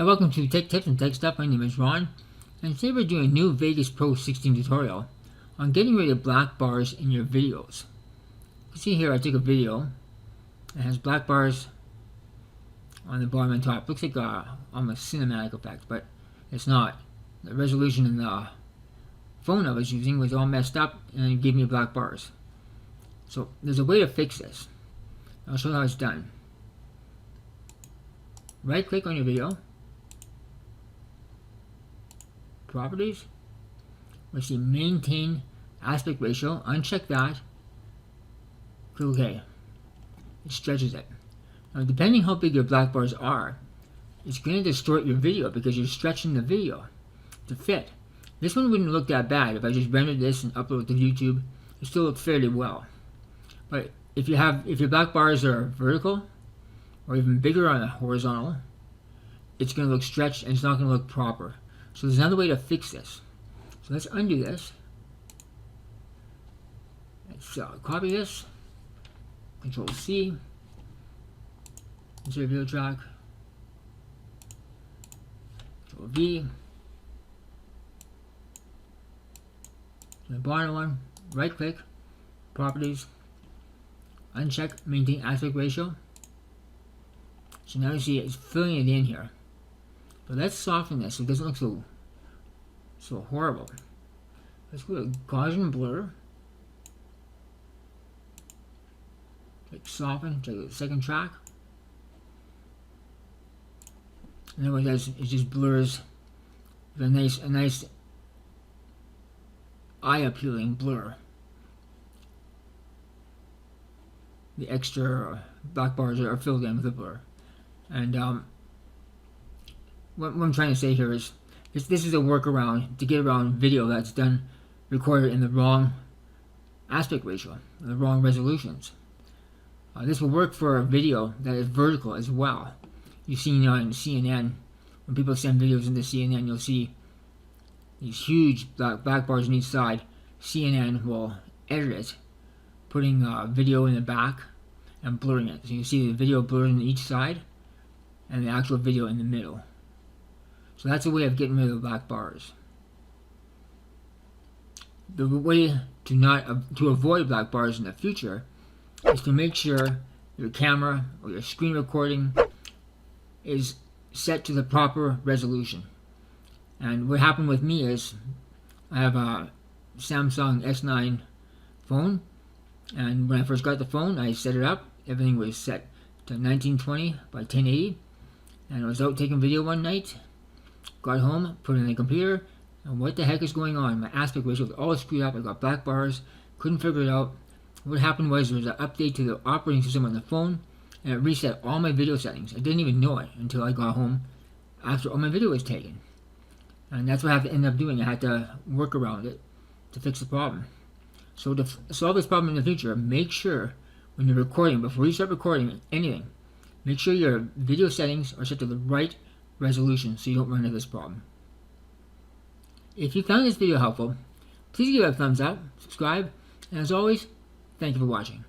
Welcome to Tech Tips and Tech Stuff. My name is Ron, and today we're doing a new Vegas Pro 16 tutorial on getting rid of black bars in your videos. You can see here I took a video that has black bars on the bottom and top. Looks like almost cinematic effect, but it's not. The resolution in the phone I was using was all messed up and it gave me black bars. So there's a way to fix this. I'll show you how it's done. Right click on your video, properties, we see maintain aspect ratio, uncheck that, click OK. It stretches it. Now depending how big your black bars are, it's going to distort your video because you're stretching the video to fit. This one wouldn't look that bad. If I just rendered this and upload it to YouTube, it still looks fairly well. But if your black bars are vertical or even bigger on a horizontal, it's going to look stretched and it's not going to look proper. So there's another way to fix this. So let's undo this. Let's copy this. Control C. Insert video track. Control V. The bottom one, right click, properties, uncheck maintain aspect ratio. So now you see it's filling it in here. But let's soften this so it doesn't look so horrible. Let's go to Gaussian blur. Click soften, check the second track. And then what it does, it just blurs with a nice eye-appealing blur. The extra black bars are filled in with the blur. And what I'm trying to say here is this is a workaround to get around video that's recorded in the wrong aspect ratio, the wrong resolutions. This will work for a video that is vertical as well. You've seen on CNN, when people send videos into CNN, you'll see these huge black bars on each side. CNN will edit it, putting video in the back and blurring it. So you see the video blurred on each side and the actual video in the middle. So that's a way of getting rid of the black bars. The way to avoid black bars in the future is to make sure your camera or your screen recording is set to the proper resolution. And what happened with me is I have a Samsung S9 phone, and when I first got the phone I set it up, everything was set to 1920 by 1080, and I was out taking video one night, got home, put it in the computer, and what the heck is going on? My aspect ratio was all screwed up. I got black bars, couldn't figure it out. What happened was there was an update to the operating system on the phone, and it reset all my video settings. I didn't even know it until I got home after all my video was taken. And that's what I have to end up doing. I had to work around it to fix the problem. So to solve this problem in the future, make sure when you're recording, before you start recording anything, make sure your video settings are set to the right resolution so you don't run into this problem. If you found this video helpful, please give it a thumbs up, subscribe, and as always, thank you for watching.